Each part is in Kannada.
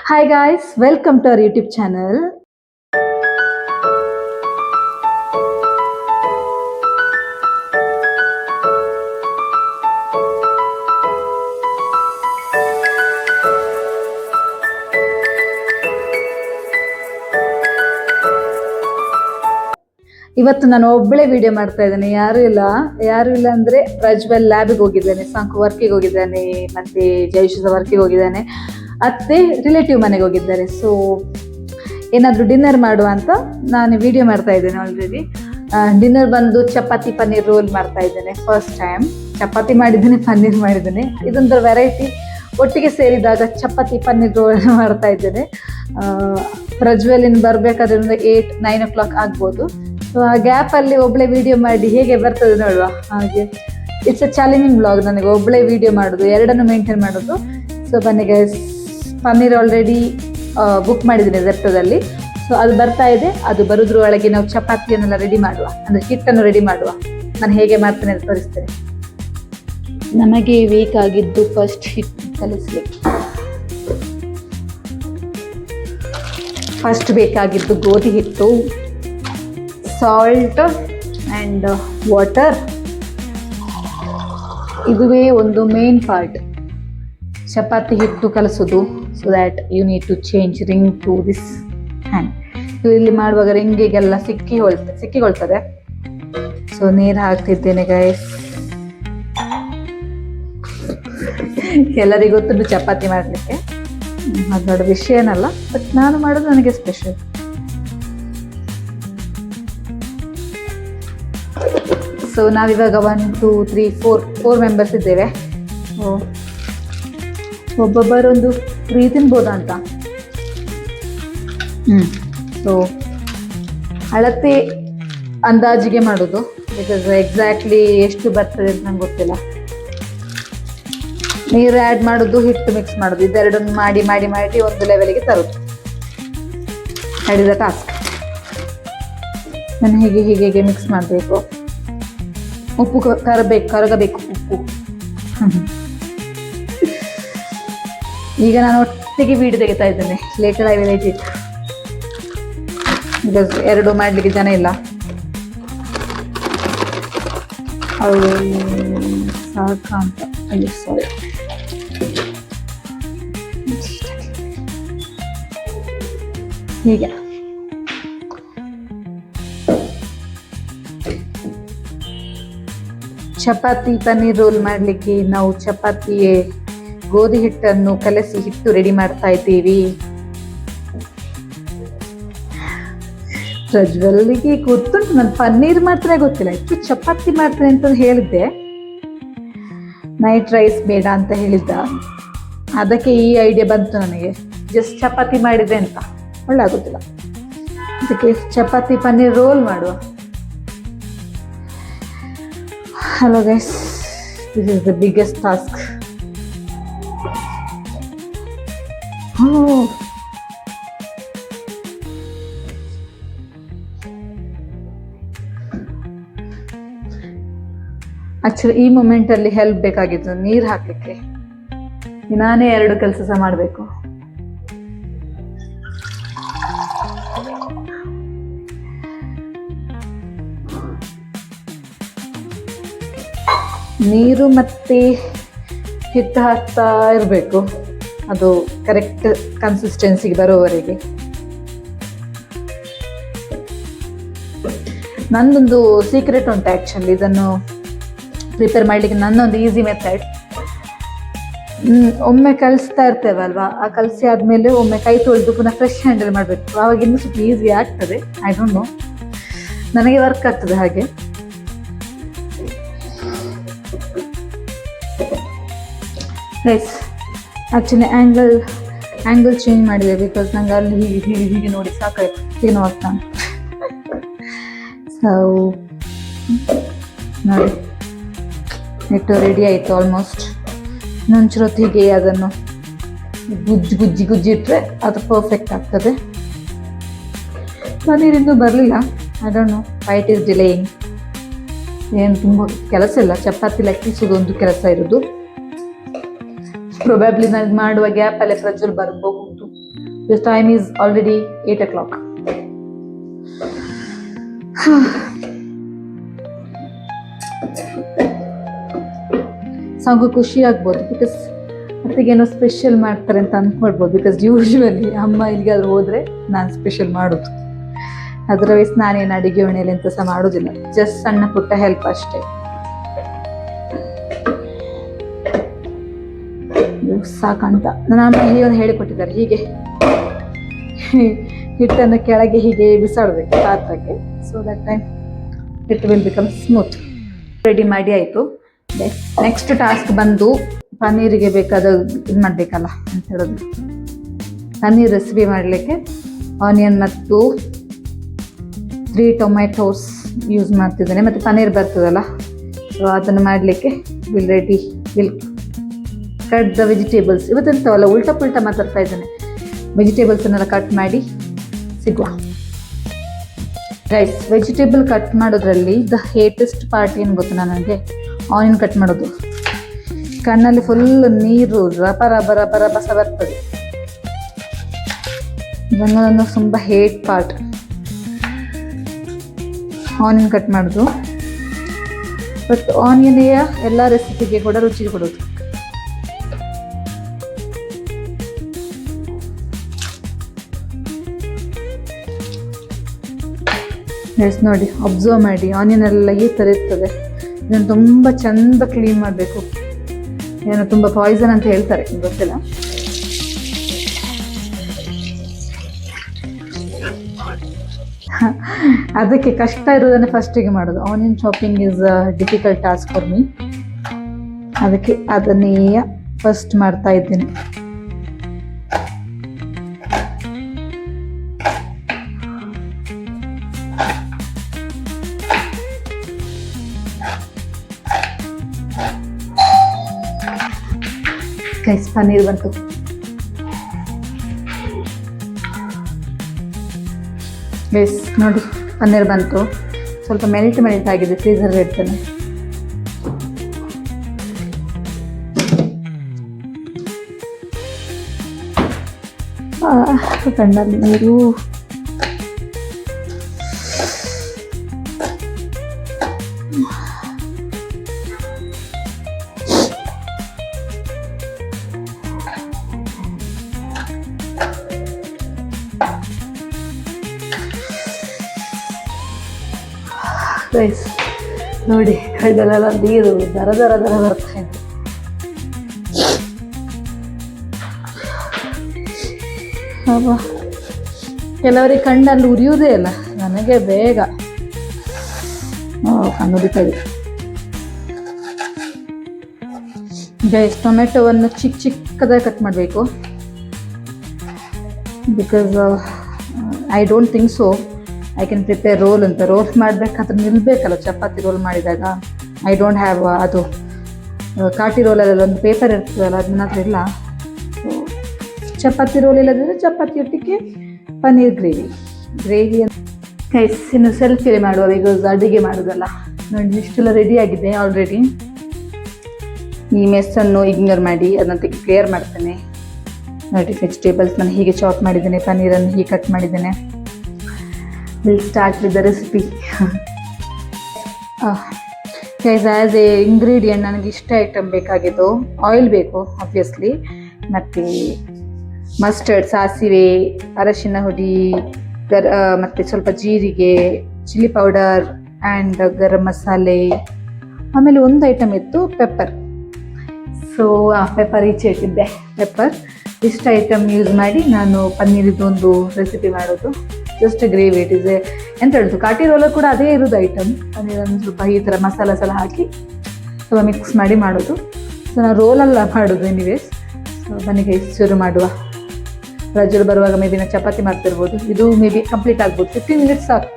Hi guys, welcome to our YouTube channel. ಇವತ್ತು ನಾನು ಒಬ್ಬಳೇ ವಿಡಿಯೋ ಮಾಡ್ತಾ ಇದ್ದೇನೆ. ಯಾರು ಇಲ್ಲ ಅಂದ್ರೆ ಪ್ರಜ್ವಲ್ ಲ್ಯಾಬಿಗೆ ಹೋಗಿದ್ದಾನೆ, ಸಂಕು ವರ್ಕಿಗೆ ಹೋಗಿದ್ದಾನೆ, ಮತ್ತೆ ಜಯಶುಸ ವರ್ಕಿಗೆ ಹೋಗಿದ್ದಾನೆ, ಅತ್ತೆ ರಿಲೇಟಿವ್ ಮನೆಗೆ ಹೋಗಿದ್ದಾರೆ. ಸೊ ಏನಾದರೂ ಡಿನ್ನರ್ ಮಾಡುವ ಅಂತ ನಾನು ವಿಡಿಯೋ ಮಾಡ್ತಾ ಇದ್ದೇನೆ. ಆಲ್ರೆಡಿ ಡಿನ್ನರ್ ಬಂದು ಚಪಾತಿ ಪನ್ನೀರ್ ರೋಲ್ ಮಾಡ್ತಾ ಇದ್ದೇನೆ. ಫಸ್ಟ್ ಟೈಮ್ ಚಪಾತಿ ಮಾಡಿದ್ದೇನೆ, ಪನ್ನೀರ್ ಮಾಡಿದ್ದೇನೆ. ಇದೊಂಥರ ವೆರೈಟಿ. ಒಟ್ಟಿಗೆ ಸೇರಿದಾಗ ಚಪಾತಿ ಪನ್ನೀರ್ ರೋಲ್ ಮಾಡ್ತಾ ಇದ್ದೇನೆ. ಪ್ರಜ್ವಲಿನ ಬರಬೇಕಾದ್ರೆ ಒಂದು 8-9 o'clock ಆಗ್ಬೋದು. ಸೊ ಆ ಗ್ಯಾಪಲ್ಲಿ ಒಬ್ಬಳೇ ವಿಡಿಯೋ ಮಾಡಿ ಹೇಗೆ ಬರ್ತದೆ ನೋಡುವ. ಹಾಗೆ ಇಟ್ಸ್ ಅ ಚಾಲೆಂಜಿಂಗ್ ಬ್ಲಾಗ್. ನನಗೆ ಒಬ್ಬಳೇ ವಿಡಿಯೋ ಮಾಡೋದು, ಎರಡನ್ನು ಮೇಂಟೈನ್ ಮಾಡೋದು. ಸೊ ಬನ್ನಿ ಗೈಸ್, ಪನ್ನೀರ್ ಆಲ್ರೆಡಿ ಬುಕ್ ಮಾಡಿದ್ದೀನಿ ಝೆಪ್ಟೋದಲ್ಲಿ. ಸೊ ಅದು ಬರ್ತಾ ಇದೆ. ಅದು ಬರೋದ್ರ ಒಳಗೆ ನಾವು ಚಪಾತಿಯನ್ನೆಲ್ಲ ರೆಡಿ ಮಾಡುವ, ಅಂದರೆ ಹಿಟ್ಟನ್ನು ರೆಡಿ ಮಾಡುವ. ನಾನು ಹೇಗೆ ಮಾಡ್ತೇನೆ ಅಂತ ತೋರಿಸ್ತೇನೆ. ನಮಗೆ ಬೇಕಾಗಿದ್ದು ಫಸ್ಟ್ ಹಿಟ್ಟು ಕಲಿಸ್ಲಿಕ್ಕೆ. ಫಸ್ಟ್ ಬೇಕಾಗಿದ್ದು ಗೋಧಿ ಹಿಟ್ಟು, ಸಾಲ್ಟ್ ಆ್ಯಂಡ್ ವಾಟರ್. ಇದುವೇ ಒಂದು ಮೇನ್ ಪಾರ್ಟ್, ಚಪಾತಿ ಹಿಟ್ಟು ಕಲಿಸೋದು. So that you need to change ring to this hand. ಇದು ಇಲ್ಲಿ ಮಾಡುವಾಗ ರಿಂಗಿಗೆಲ್ಲ ಸಿಕ್ಕಿಕೊಳ್ತದೆ. ಸೊ ನೀರು ಹಾಕ್ತಿದ್ದೇನೆ ಗೈಸ್. ಎಲ್ಲರಿಗೂ ಗೊತ್ತುಂಟು ಚಪಾತಿ ಮಾಡಲಿಕ್ಕೆ, ಅದು ದೊಡ್ಡ ವಿಷಯ ಏನಲ್ಲ. ಬಟ್ ನಾನು ಮಾಡೋದು ನನಗೆ ಸ್ಪೆಷಲ್. ಸೊ ನಾವಿವಾಗ 1 2 3 4 ಮೆಂಬರ್ಸ್ ಇದ್ದೇವೆ. ಒಬ್ಬೊಬ್ಬರೊಂದು 3 ತಿನ್ಬೋದಾ ಅಂತ. ಸೊ ಅಳತೆ ಅಂದಾಜಿಗೆ ಮಾಡೋದು, ಬಿಕಾಸ್ ಎಕ್ಸಾಕ್ಟ್ಲಿ ಎಷ್ಟು ಬರ್ತದೆ ಅಂತ ನಂಗೆ ಗೊತ್ತಿಲ್ಲ. ನೀರು ಆ್ಯಡ್ ಮಾಡೋದು, ಹಿಟ್ಟು ಮಿಕ್ಸ್ ಮಾಡೋದು, ಇದೆರಡನ್ನು ಮಾಡಿ ಮಾಡಿ ಮಾಡಿ ಒಂದು ಲೆವೆಲಿಗೆ ತರೋದು. ಹಿಡಿದ ಟಾಸ್ಕ್. ನಾನು ಹೀಗೆ ಮಿಕ್ಸ್ ಮಾಡಬೇಕು. ಉಪ್ಪು ಕರಗಬೇಕು ಉಪ್ಪು. ಈಗ ನಾನು ಒಟ್ಟಿಗೆ ವಿಡಿಯೋ ತೆಗಿತಾ ಇದ್ದೇನೆ. Later I will edit, because ಎರಡು ಮಾಡಲಿಕ್ಕೆ ಜನ ಇಲ್ಲ. ಅವು ಸಾಕ ಅಂತ. ಅಯ್ಯೋ ಸಾರಿ. ಹೀಗೆ ಚಪಾತಿ ಪನ್ನೀರ್ ರೋಲ್ ಮಾಡಲಿಕ್ಕೆ ನಾವು ಗೋಧಿ ಹಿಟ್ಟನ್ನು ಕಲಸಿ ಹಿಟ್ಟು ರೆಡಿ ಮಾಡ್ತಾ ಇದ್ದೀವಿ. ಪ್ರಜ್ವಲ್ಗೆ ಗೊತ್ತುಂಟು, ನಾನು ಪನ್ನೀರ್ ಮಾಡ್ತಾನೆ ಗೊತ್ತಿಲ್ಲ, ಇಷ್ಟು ಚಪಾತಿ ಮಾಡ್ತೇನೆ ಅಂತ ಹೇಳಿದ್ದೆ. ನೈಟ್ ರೈಸ್ ಬೇಡ ಅಂತ ಹೇಳಿದ್ದ, ಅದಕ್ಕೆ ಈ ಐಡಿಯಾ ಬಂತು ನನಗೆ. ಜಸ್ಟ್ ಚಪಾತಿ ಮಾಡಿದೆ ಅಂತ ಒಳ್ಳೆ ಆಗೋದಿಲ್ಲ, ಅದಕ್ಕೆ ಚಪಾತಿ ಪನ್ನೀರ್ ರೋಲ್ ಮಾಡುವ. Hello guys, this is the biggest task. Oh. Actually ಈ ಮೂಮೆಂಟ್ ಅಲ್ಲಿ ಹೆಲ್ಪ್ ಬೇಕಾಗಿತ್ತು, ನೀರು ಹಾಕ್ಲಿಕ್ಕೆ. ನಾನೇ 2 ಕೆಲಸ ಸಹ ಮಾಡಬೇಕು. ನೀರು ಮತ್ತೆ ಹಿಟ್ಟು ಹಾಕ್ತಾ ಇರಬೇಕು, ಅದು ಕರೆಕ್ಟ್ ಕನ್ಸಿಸ್ಟೆನ್ಸಿಗೆ ಬರೋವರೆಗೆ. ನಂದೊಂದು ಸೀಕ್ರೆಟ್ ಉಂಟು ಆ್ಯಕ್ಚುಲಿ, ಇದನ್ನು ಪ್ರಿಪೇರ್ ಮಾಡಲಿಕ್ಕೆ ನನ್ನೊಂದು ಈಸಿ ಮೆಥಡ್. ಒಮ್ಮೆ ಕಲಿಸ್ತಾ ಇರ್ತೇವಲ್ವಾ, ಆ ಕಲಸಿ ಆದಮೇಲೆ ಒಮ್ಮೆ ಕೈ ತೊಳೆದು ಪುನಃ ಫ್ರೆಶ್ ಹ್ಯಾಂಡಲ್ ಮಾಡಬೇಕು. ಆವಾಗ ಇನ್ನೂ ಸ್ವಲ್ಪ ಈಸಿ ಆಗ್ತದೆ. ಐ ಡೋಂಟ್ ನೋ, ನನಗೆ ವರ್ಕ್ ಆಗ್ತದೆ ಹಾಗೆ. ಗೈಸ್ ಆ್ಯಕ್ಚುಲಿ ಆ್ಯಂಗಲ್ ಚೇಂಜ್ ಮಾಡಿದೆ, ಬಿಕಾಸ್ ನಂಗೆ ಅಲ್ಲಿ ಹೀಗೆ ನೋಡಿ ಸಾಕಾಯ್ತು, ಏನೋ ಆಗ್ತಾ. ಸೊ ನೋಡಿ, ಹಿಟ್ಟು ರೆಡಿ ಆಯಿತು ಆಲ್ಮೋಸ್ಟ್. ಇನ್ನೊಂಚೂರು ಹೊತ್ತಿಗೆ ಅದನ್ನು ಗುಜ್ಜಿ ಇಟ್ಟರೆ ಅದು ಪರ್ಫೆಕ್ಟ್ ಆಗ್ತದೆ. ಪನ್ನೀರ್ ಇನ್ನೂ ಬರಲಿಲ್ಲ. I don't know why it is delaying. ಏನು ತುಂಬ ಕೆಲಸ ಇಲ್ಲ, ಚಪಾತಿ ಲಟ್ಟಿಸೋದು ಒಂದು ಕೆಲಸ ಇರೋದು. ಪ್ರೊಬ್ಯಾಬ್ಲಿ ನನಗೆ ಮಾಡುವ ಗ್ಯಾಪಲ್ಲೇ ಪ್ರಜ್ವಲ್ ಬರ್ಬಹುದು. This time is already 8 o'clock. Song ಖುಷಿ ಆಗ್ಬೋದು ಬಿಕಾಸ್ ಅತ್ತಿಗೇನೋ ಸ್ಪೆಷಲ್ ಮಾಡ್ತಾರೆ ಅಂತ ಅಂದ್ಕೊಳ್ಬೋದು. ಬಿಕಾಸ್ ಯೂಶ್ವಲಿ ಅಮ್ಮ ಇಲ್ಲಿಗಾದ್ರೂ ಹೋದರೆ ನಾನು ಸ್ಪೆಷಲ್ ಮಾಡೋದು. ಅದರ್ವೈಸ್ ನಾನೇನು ಅಡುಗೆ ಮನೆಯಲ್ಲಿ ಎಂತ ಸಹ ಮಾಡೋದಿಲ್ಲ, ಜಸ್ಟ್ ಸಣ್ಣ ಪುಟ್ಟ ಹೆಲ್ಪ್ ಅಷ್ಟೇ. ಸಾಕಂತ ನನ್ನ ಅಮ್ಮ ಹೀಗೆ ಹೇಳಿಕೊಟ್ಟಿದ್ದಾರೆ, ಹೀಗೆ ಹಿಟ್ಟನ್ನು ಕೆಳಗೆ ಹೀಗೆ ಬಿಸಾಡಬೇಕು ಪಾತ್ರಕ್ಕೆ, so that time it will become smooth. Ready ಮಾಡಿ ಆಯಿತು. ನೆಕ್ಸ್ಟ್ ಟಾಸ್ಕ್ ಬಂದು ಪನ್ನೀರಿಗೆ ಬೇಕಾದ ಇದು ಮಾಡಬೇಕಲ್ಲ ಅಂತ ಹೇಳೋದು. ಪನ್ನೀರ್ ರೆಸಿಪಿ ಮಾಡಲಿಕ್ಕೆ ಆನಿಯನ್ ಮತ್ತು 3 ಟೊಮೆಟೋಸ್ ಯೂಸ್ ಮಾಡ್ತಿದ್ದೇನೆ. ಮತ್ತು ಪನ್ನೀರ್ ಬರ್ತದಲ್ಲ, ಸೊ ಅದನ್ನು ಮಾಡಲಿಕ್ಕೆ ವಿಲ್ ಕಟ್ ದ ವೆಜಿಟೇಬಲ್ಸ್. ಇವತ್ತೆಂತವಲ್ಲ ಉಲ್ಟಾ ಪುಲ್ಟಾ ಮಾತಾಡ್ತಾ ಇದ್ದೇನೆ. ವೆಜಿಟೇಬಲ್ಸನ್ನೆಲ್ಲ ಕಟ್ ಮಾಡಿ ಸಿಗುವ. ರೈಸ್ ವೆಜಿಟೇಬಲ್ ಕಟ್ ಮಾಡೋದ್ರಲ್ಲಿ ದ ಹೇಟೆಸ್ಟ್ ಪಾರ್ಟ್ ಏನು ಗೊತ್ತು ನನಗೆ, ಆನಿಯನ್ ಕಟ್ ಮಾಡೋದು. ಕಣ್ಣಲ್ಲಿ ಫುಲ್ ನೀರು ರಬಸ ಬರ್ತದೆ. ನನ್ನ ತುಂಬ ಹೇಟ್ ಪಾರ್ಟ್ ಆನಿಯನ್ ಕಟ್ ಮಾಡೋದು. ಬಟ್ ಆನಿಯನ್ನೆಯ ಎಲ್ಲ ರೆಸಿಪಿಗೆ ಕೂಡ ರುಚಿ ಕೊಡೋದು. ಎಸ್ ನೋಡಿ, ಅಬ್ಸರ್ವ್ ಮಾಡಿ, ಆನಿಯನ್ ಎಲ್ಲ ಈ ಥರ ಇರ್ತದೆ. ಇದನ್ನು ತುಂಬ ಚೆಂದ ಕ್ಲೀನ್ ಮಾಡಬೇಕು. ಏನೋ ತುಂಬ ಪಾಯ್ಸನ್ ಅಂತ ಹೇಳ್ತಾರೆ, ಗೊತ್ತಿಲ್ಲ. ಅದಕ್ಕೆ ಕಷ್ಟ ಇರೋದನ್ನೇ ಫಸ್ಟಿಗೆ ಮಾಡೋದು. Onion shopping is difficult task for me. ಅದಕ್ಕೆ ಅದನ್ನೇ ಫಸ್ಟ್ ಮಾಡ್ತಾ ಇದ್ದೀನಿ. ಗೈಸ್ ಪನ್ನೀರ್ ಬಂತು. ಗೈಸ್ ನೋಡಿ, ಪನ್ನೀರ್ ಬಂತು. ಸ್ವಲ್ಪ ಮೆಲ್ಟ್ ಆಗಿದೆ, ಫ್ರೀಸರ್ ಇಡ್ತೇನೆ. ಕಣ್ಣಲ್ಲಿ ನೀರು. ಗೈಸ್ ನೋಡಿ, ಕೈದಲ್ಲೆಲ್ಲ ನೀರು ದರ ಬರ್ತಾ ಇದೆ. ಕೆಲವರಿಗೆ ಕಣ್ಣಲ್ಲಿ ಉರಿಯುವುದೇ ಇಲ್ಲ, ನನಗೆ ಬೇಗ ಕಣ್ಣು ಉರಿತಾ ಇದೆ. ಗೈಸ್ ಟೊಮೆಟೊವನ್ನು ಚಿಕ್ಕದಾಗಿ ಕಟ್ ಮಾಡಬೇಕು. Because I don't think so I can prepare roll ಅಂತ. ರೋಲ್ ಮಾಡಬೇಕಾದ್ರೆ ನಿಲ್ಬೇಕಲ್ಲ, ಚಪಾತಿ ರೋಲ್ ಮಾಡಿದಾಗ. ಐ ಡೋಂಟ್ ಹ್ಯಾವ್ ಅದು ಕಾಟಿ ರೋಲಲ್ಲಿ ಒಂದು ಪೇಪರ್ ಇರ್ತದಲ್ಲ, ಅದು ನನ್ನ ಹತ್ರ ಇಲ್ಲ. ಚಪಾತಿ ರೋಲ್ ಇಲ್ಲದಿದ್ದರೆ ಚಪಾತಿ ಒಟ್ಟಿಗೆ ಪನ್ನೀರ್ ಗ್ರೇವಿ ಗೈಸ್ ಇನ್ನು ಸೆಲ್ಫಿಯಲ್ಲಿ ಮಾಡುವ. ಬಿಕಾಸ್ ಅಡುಗೆ ಮಾಡೋದಲ್ಲ. ನೋಡಿ, ಇಷ್ಟೆಲ್ಲ ರೆಡಿ ಆಗಿದೆ ಆಲ್ರೆಡಿ. ಈ ಮೆಸ್ಸನ್ನು ಇಗ್ನೋರ್ ಮಾಡಿ ಅದನ್ನ ಕ್ಲಿಯರ್ ಮಾಡ್ತೇನೆ. ನೋಡಿ, ವೆಜಿಟೇಬಲ್ಸ್ ನಾನು ಹೀಗೆ ಚಾಪ್ ಮಾಡಿದ್ದೇನೆ, ಪನ್ನೀರನ್ನು ಹೀಗೆ ಕಟ್ ಮಾಡಿದ್ದೇನೆ. Will start with the recipe. Guys as A ingredient ನನಗೆ ಇಷ್ಟ ಐಟಮ್ ಬೇಕಾಗಿದ್ದು ಆಯಿಲ್ ಬೇಕು ಆಬ್ವಿಯಸ್ಲಿ, ಮತ್ತು ಮಸ್ಟರ್ಡ್, ಸಾಸಿವೆ, ಅರಶಿನ ಹುಡಿ, ಮತ್ತು ಸ್ವಲ್ಪ ಜೀರಿಗೆ, chilli powder and garam masala. ಆಮೇಲೆ ಒಂದು ಐಟಮ್ ಇತ್ತು ಪೆಪ್ಪರ್. ಸೊ ಪೆಪ್ಪರ್ ಈಚೆ ಇಟ್ಟಿದ್ದೆ. ಪೆಪ್ಪರ್ ಇಷ್ಟು ಐಟಮ್ ಯೂಸ್ ಮಾಡಿ ನಾನು ಪನ್ನೀರಿದ್ದು ಒಂದು ರೆಸಿಪಿ ಮಾಡೋದು. Just gravy. ಇಟ್ ಇಸ್ ಎಂತ ಹೇಳೋದು, ಕಾಟಿ ರೋಲರ್ ಕೂಡ ಅದೇ ಇರೋದು ಐಟಮ್. ಪನ್ನೀರನ್ನು ಸ್ವಲ್ಪ ಈ ಥರ ಮಸಾಲ ಹಾಕಿ ಸ್ವಲ್ಪ ಮಿಕ್ಸ್ ಮಾಡಿ ಮಾಡೋದು. ಸೊ ನಾವು ರೋಲೆಲ್ಲ ಮಾಡೋದು ಎನಿವೇಸ್. ಸೊ ಬನ್ನಿಗೆ ಶುರು ಮಾಡುವ. ರಜರು ಬರುವಾಗ ಮೇ ಬಿ ನಾನು ಚಪಾತಿ ಮಾಡ್ತಿರ್ಬೋದು. ಇದು ಮೇ ಬಿ ಕಂಪ್ಲೀಟ್ ಆಗ್ಬೋದು. 15 ಮಿನಿಟ್ಸ್ ಸಾಕು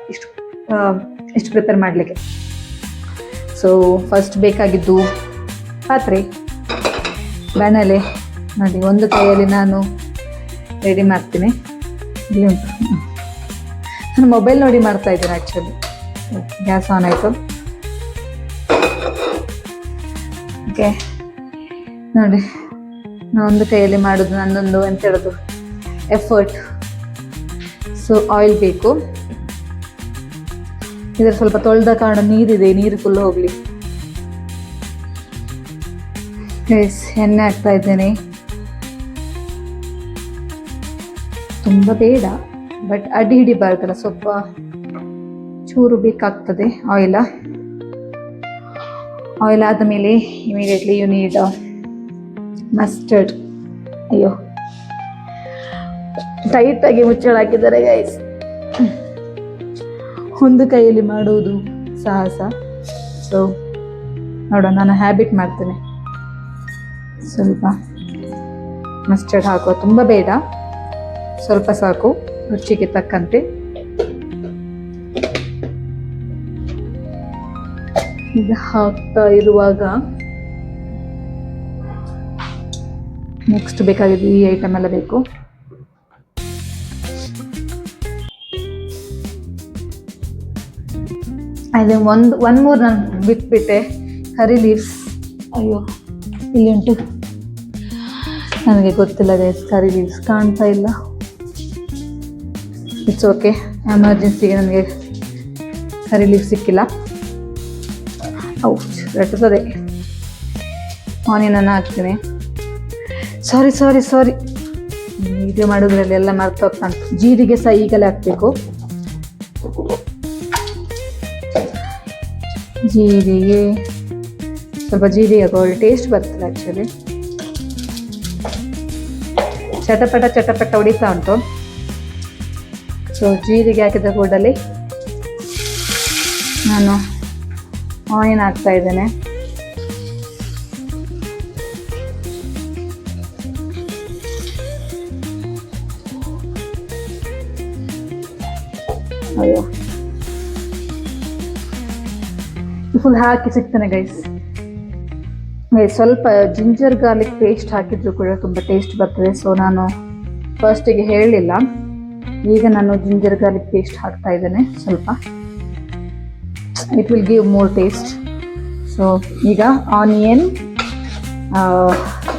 ಇಷ್ಟು ಪ್ರಿಪೇರ್ ಮಾಡಲಿಕ್ಕೆ. ಸೊ ಫಸ್ಟ್ ಬೇಕಾಗಿದ್ದು ಪಾತ್ರೆ, ಬಾಣಲೆ. ನೋಡಿ, ಒಂದು ಕೈಯಲ್ಲಿ ನಾನು ರೆಡಿ ಮಾಡ್ತೀನಿ. ಇಲ್ಲಿ ಉಂಟು, ನಾನು ಮೊಬೈಲ್ ನೋಡಿ ಮಾಡ್ತಾ ಇದ್ದೀನಿ ಆ್ಯಕ್ಚುಲಿ. ಗ್ಯಾಸ್ ಆನ್ ಆಯಿತು. ಓಕೆ ನೋಡಿ, ನಾನು ಒಂದು ಕೈಯಲ್ಲಿ ಮಾಡೋದು, ನನ್ನೊಂದು ಎಂತ ಹೇಳೋದು ಎಫರ್ಟ್. ಸೊ ಆಯಿಲ್ ಬೇಕು. ಇದರ ಸ್ವಲ್ಪ ತೊಳೆದ ಕಾರಣ ನೀರಿದೆ, ನೀರು ಫುಲ್ ಹೋಗಲಿ. ಎಣ್ಣೆ ಹಾಕ್ತಾ ಇದ್ದೇನೆ. ತುಂಬ ಬೇಡ, ಬಟ್ ಅಡಿ ಹಿಡಿಬಾರ್ದಲ್ಲ, ಸ್ವಲ್ಪ ಚೂರು ಬೇಕಾಗ್ತದೆ ಆಯಿಲ್. ಆಯಿಲ್ ಆದ ಮೇಲೆ ಇಮಿಡಿಯೇಟ್ಲಿ ಯು ನೀಡ್ ಮಸ್ಟರ್ಡ್. ಅಯ್ಯೋ, ಟೈಟಾಗಿ ಮುಚ್ಚಳ ಹಾಕಿದ್ದಾರೆ ಗೈಸ್. ಒಂದು ಕೈಯಲ್ಲಿ ಮಾಡುವುದು ಸಾಹಸ. ಸೊ ನೋಡೋಣ, ನಾನು ಹ್ಯಾಬಿಟ್ ಮಾಡ್ತೇನೆ. ಸ್ವಲ್ಪ ಮಸ್ಟರ್ಡ್ ಹಾಕುವ, ತುಂಬ ಬೇಡ, ಸ್ವಲ್ಪ ಸಾಕು, ರುಚಿಗೆ ತಕ್ಕಂತೆ. ಇದು ಹಾಕ್ತಾ ಇರುವಾಗ ನೆಕ್ಸ್ಟ್ ಬೇಕಾಗಿದೆ ಈ ಐಟಮ್ ಎಲ್ಲ ಬೇಕು. ಅದೇ ಒನ್ ಮೂರ್ ನಾನು ಬಿಟ್ಬಿಟ್ಟೆ, ಕರಿ ಲೀವ್ಸ್. ಅಯ್ಯೋ, ಇಲ್ಲಿ ಉಂಟು, ನನಗೆ ಗೊತ್ತಿಲ್ಲ ಗೈಸ್, ಕರಿ ಲೀವ್ಸ್ ಕಾಣ್ತಾ ಇಲ್ಲ. ಇಟ್ಸ್ ಓಕೆ, ಎಮರ್ಜೆನ್ಸಿಗೆ ನನಗೆ ಕರಿ ಲೀವ್ಸ್ ಸಿಕ್ಕಿಲ್ಲ. ರಟ್ಟಿಸದೆ. ಆನಿಯನನ್ನು ಹಾಕ್ತೀನಿ. ಸಾರಿ ವಿಡಿಯೋ ಮಾಡೋದ್ರಲ್ಲಿ ಎಲ್ಲ ಮರ್ತು ಹೋಗ್ತಾ ಉಂಟು. ಜೀರಿಗೆ ಸಹ ಈಗಲೇ ಹಾಕಬೇಕು. ಜೀರಿಗೆ ಸ್ವಲ್ಪ ಜೀರಿಗೆ ಹಾಕೋ, ಟೇಸ್ಟ್ ಬರ್ತದೆ ಆ್ಯಕ್ಚುಲಿ. ಚಟಪಟ ಹೊಡಿತಾ ಉಂಟು. ಸೊ ಜೀರಿಗೆ ಹಾಕಿದ ಕೂಡಲೇ ನಾನು ಆನಿಯನ್ ಹಾಕ್ತಾ ಇದ್ದೇನೆ. ಅಯ್ಯೋ, ಫುಲ್ ಹಾಕಿ ಸಿಗ್ತಾನೆ ಗೈಸ್. ಸ್ವಲ್ಪ ಜಿಂಜರ್ ಗಾರ್ಲಿಕ್ ಪೇಸ್ಟ್ ಹಾಕಿದ್ರು ಕೂಡ ತುಂಬ ಟೇಸ್ಟ್ ಬರ್ತದೆ. ಸೊ ನಾನು ಫಸ್ಟಿಗೆ ಹೇಳಲಿಲ್ಲ, ಈಗ ನಾನು ಜಿಂಜರ್ ಗಾರ್ಲಿಕ್ ಪೇಸ್ಟ್ ಹಾಕ್ತಾ ಇದ್ದೇನೆ ಸ್ವಲ್ಪ. It will give more taste. So ಈಗ ಆನಿಯನ್,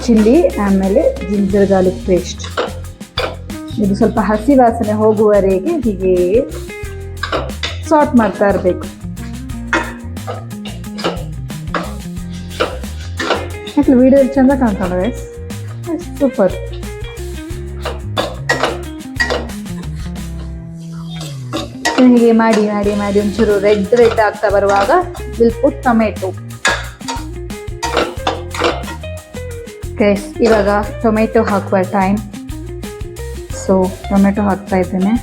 ಚಿಲ್ಲಿ, ಆಮೇಲೆ ಜಿಂಜರ್ ಗಾರ್ಲಿಕ್ ಪೇಸ್ಟ್, ಇದು ಸ್ವಲ್ಪ ಹಸಿ ವಾಸನೆ ಹೋಗುವವರೆಗೆ ಹೀಗೆ ಸಾಟ್ ಮಾಡ್ತಾ ಇರಬೇಕು. ಯಾಕೆ ವಿಡಿಯೋ ಚಂದ ಕಾಣ್ತಾನೆ ಗೈಸ್, ಸೂಪರ್. ಹೀಗೆ ಮಾಡಿ ಒಂಚೂರು ರೆಡ್ ಆಗ್ತಾ ಬರುವಾಗ ವಿಲ್ ಪುಟ್ ಟೊಮೆಟೊ. ಗೈಸ್, ಇವಾಗ ಟೊಮೆಟೊ ಹಾಕುವ ಟೈಮ್. ಸೊ ಟೊಮೆಟೊ ಹಾಕ್ತಾ ಇದ್ದೇನೆ.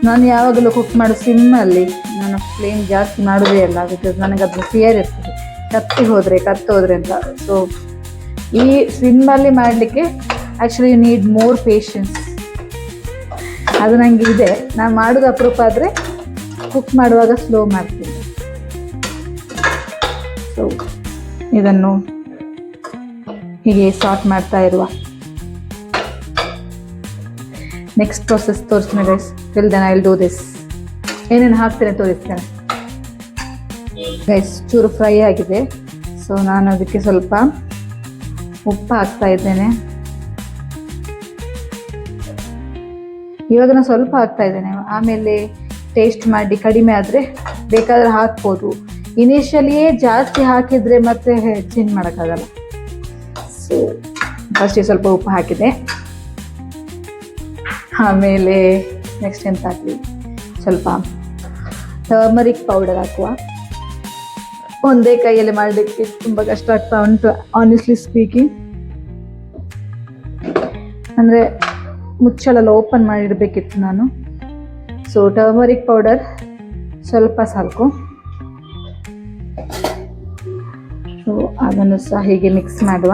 ನಾನು ಯಾವಾಗಲೂ ಕುಕ್ ಮಾಡೋ ಸಿಮ್ಮಲ್ಲಿ, ನಾನು ಫ್ಲೇಮ್ ಜಾಸ್ತಿ ಮಾಡೋದೇ ಅಲ್ಲ, ಬಿಕಾಸ್ ನನಗೆ ಅದು ಫಿಯರ್ ಇರ್ತದೆ, ಕತ್ತೋದ್ರೆ ಅಂತ. ಸೊ ಈ ಸಿಮ್ಮಲ್ಲಿ ಮಾಡಲಿಕ್ಕೆ actually you need more patience. ಅದು ನನಗೆ ಇದೆ. ನಾನು ಮಾಡೋದು ಅಪರೂಪ ಆದರೆ ಕುಕ್ ಮಾಡುವಾಗ ಸ್ಲೋ ಮಾಡ್ತೀನಿ. ಸೊ ಇದನ್ನು ಹೀಗೆ ಸಾರ್ಟ್ ಮಾಡ್ತಾ ಇರುವ. ನೆಕ್ಸ್ಟ್ ಪ್ರೊಸೆಸ್ ತೋರಿಸ್ತೀನಿ guys. Till then I will do this. ಏನೇನು ಹಾಕ್ತೇನೆ ತೋರಿಸ್ತೇನೆ ಗೈಸ್. ಚೂರು ಫ್ರೈ ಆಗಿದೆ. ಸೊ ನಾನು ಅದಕ್ಕೆ ಸ್ವಲ್ಪ ಉಪ್ಪು ಹಾಕ್ತಾ ಇದ್ದೇನೆ. ಇವಾಗ ನಾನು ಸ್ವಲ್ಪ ಹಾಕ್ತಾ ಇದ್ದೇನೆ, ಆಮೇಲೆ ಟೇಸ್ಟ್ ಮಾಡಿ ಕಡಿಮೆ ಆದರೆ ಬೇಕಾದರೆ ಹಾಕ್ಬೋದು. ಇನಿಷಿಯಲಿಯೇ ಜಾಸ್ತಿ ಹಾಕಿದರೆ ಮತ್ತೆ ಚೇಂಜ್ ಮಾಡೋಕ್ಕಾಗಲ್ಲ. ಸೊ ಫಸ್ಟಿಗೆ ಸ್ವಲ್ಪ ಉಪ್ಪು ಹಾಕಿದೆ. ಆಮೇಲೆ ನೆಕ್ಸ್ಟ್ ಎಂತ ಹಾಕಿ, ಸ್ವಲ್ಪ ಟರ್ಮರಿಕ್ ಪೌಡರ್ ಹಾಕುವ. ಒಂದೇ ಕೈಯಲ್ಲಿ ಮಾಡಲಿಕ್ಕೆ ತುಂಬ ಕಷ್ಟ ಆಗ್ತಾ ಉಂಟು, ಆನೆಸ್ಟ್ಲಿ ಸ್ಪೀಕಿಂಗ್. ಅಂದರೆ ಮುಚ್ಚಳೆಲ್ಲ ಓಪನ್ ಮಾಡಿಡಬೇಕಿತ್ತು ನಾನು. ಸೊ ಟರ್ಮರಿಕ್ ಪೌಡರ್ ಸ್ವಲ್ಪ ಸಾಕು. ಸೊ ಅದನ್ನು ಸಹ ಹೀಗೆ ಮಿಕ್ಸ್ ಮಾಡುವ.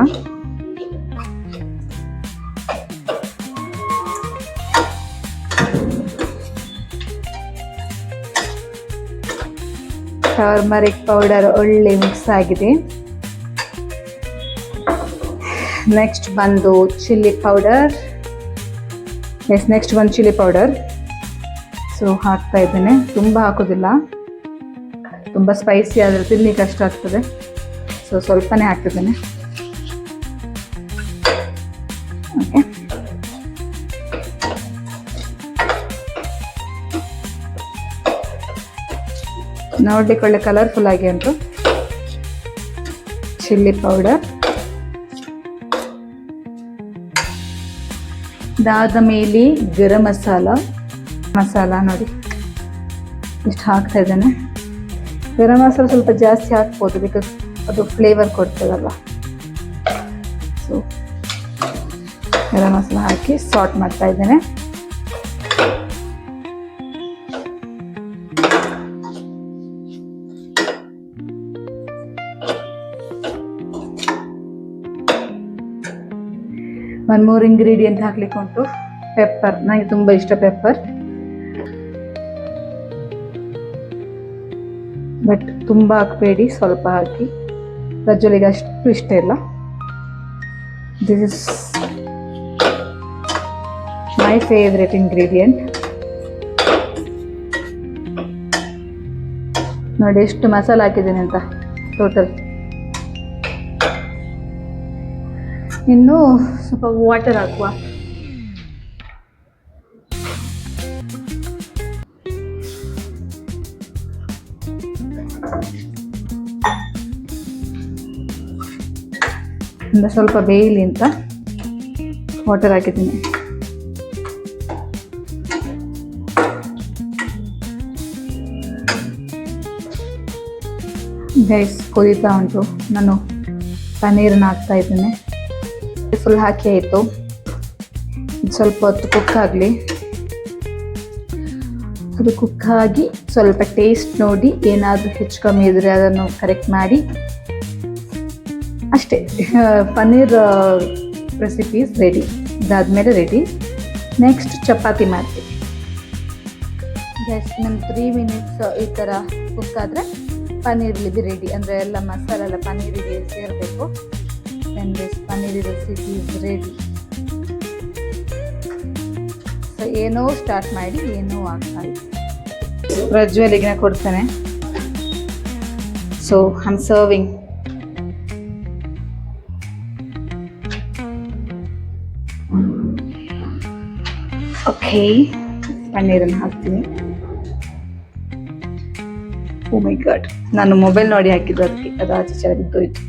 ಟರ್ಮರಿಕ್ ಪೌಡರ್ ಒಳ್ಳೆ ಮಿಕ್ಸ್ ಆಗಿದೆ. ನೆಕ್ಸ್ಟ್ ಬಂದು ಚಿಲ್ಲಿ ಪೌಡರ್. ನೆಕ್ಸ್ಟ್ ಬಂದು ಚಿಲ್ಲಿ ಪೌಡರ್. ಸೊ ಹಾಕ್ತಾ ಇದ್ದೇನೆ, ತುಂಬ ಹಾಕೋದಿಲ್ಲ, ತುಂಬ ಸ್ಪೈಸಿ ಆದರೆ ತಿನ್ನಲಿಕ್ಕೆ ಕಷ್ಟ ಆಗ್ತದೆ. ಸೊ ಸ್ವಲ್ಪನೇ ಹಾಕ್ತಿದ್ದೇನೆ. ಓಕೆ, ನೋಡ್ಲಿಕ್ಕೆ ಒಳ್ಳೆ ಕಲರ್ಫುಲ್ ಆಗಿ ಉಂಟು. ಚಿಲ್ಲಿ ಪೌಡರ್, ಅದಾದ ಮೇಲೆ ಗರಂ ಮಸಾಲ ನೋಡಿ ಇಷ್ಟು ಹಾಕ್ತಾ ಇದ್ದೇನೆ. ಗರಂ ಮಸಾಲ ಸ್ವಲ್ಪ ಜಾಸ್ತಿ ಹಾಕ್ಬೋದು, ಬಿಕಾಸ್ ಅದು ಫ್ಲೇವರ್ ಕೊಡ್ತದಲ್ಲ. ಸೊ ಗರಂ ಮಸಾಲ ಹಾಕಿ ಸಾಟ್ ಮಾಡ್ತಾ ಇದ್ದೇನೆ. ಒಂದು 3 ಇಂಗ್ರೀಡಿಯೆಂಟ್ ಹಾಕ್ಲಿಕ್ಕೆ ಉಂಟು. ಪೆಪ್ಪರ್, ನನಗೆ ತುಂಬ ಇಷ್ಟ ಪೆಪ್ಪರ್, ಬಟ್ ತುಂಬ ಹಾಕಬೇಡಿ, ಸ್ವಲ್ಪ ಹಾಕಿ. ಪ್ರಜ್ವಲಿಗೆ ಅಷ್ಟು ಇಷ್ಟ ಇಲ್ಲ. This is my favourite ingredient. ನೋಡಿ ಎಷ್ಟು ಮಸಾಲ ಹಾಕಿದ್ದೀನಿ ಅಂತ ಟೋಟಲ್. ಇನ್ನು ಸ್ವಲ್ಪ ವಾಟರ್ ಹಾಕುವ. ಸ್ವಲ್ಪ ಬೇಯಲಿ ಅಂತ ವಾಟರ್ ಹಾಕಿದ್ದೀನಿ. ಗೈಸ್ ಕುದೀತಾ ಉಂಟು. ನಾನು ಪನ್ನೀರನ್ನ ಹಾಕ್ತಾ ಇದ್ದೇನೆ. ಫುಲ್ ಹಾಕಿ ಆಯಿತು. ಸ್ವಲ್ಪ ಹೊತ್ತು ಕುಕ್ ಆಗಲಿ. ಅದು ಕುಕ್ ಆಗಿ ಸ್ವಲ್ಪ ಟೇಸ್ಟ್ ನೋಡಿ, ಏನಾದರೂ ಹೆಚ್ಚು ಕಮ್ಮಿ ಇದ್ದರೆ ಅದನ್ನು ಕರೆಕ್ಟ್ ಮಾಡಿ. ಅಷ್ಟೇ, ಪನ್ನೀರ್ ರೆಸಿಪೀಸ್ ರೆಡಿ. ಇದಾದಮೇಲೆ ರೆಡಿ. ನೆಕ್ಸ್ಟ್ ಚಪಾತಿ ಮಾಡ್ತೀವಿ. ಜಸ್ಟ್ ನಮ್ಮ 3 ಮಿನಿಟ್ಸ್ ಈ ಥರ ಕುಕ್ ಆದರೆ ಪನ್ನೀರ್ ಬಿ ರೆಡಿ. ಅಂದರೆ ಎಲ್ಲ ಮಸಾಲೆ ಎಲ್ಲ ಪನ್ನೀರಿಗೆ ಸೇರಬೇಕು. And this paneer recipe is ready. So ಏನೋ ಸ್ಟಾರ್ಟ್ ಮಾಡಿ ಏನೋ ಆಗ್ತಾ ಇದೆ. ಪ್ರಜ್ವಲಿಗೆ ಕೊಡ್ತೇನೆ. So I am serving. Okay, ಪನ್ನೀರನ್ನು ಹಾಕ್ತೀನಿ. ಓ ಮೈ ಗಾಡ್, ನಾನು ಮೊಬೈಲ್ ನೋಡಿ ಹಾಕಿದ್ದು, ಅದಕ್ಕೆ ಅದು ಆಚೆ ಬಿದ್ದೋಯ್ತು.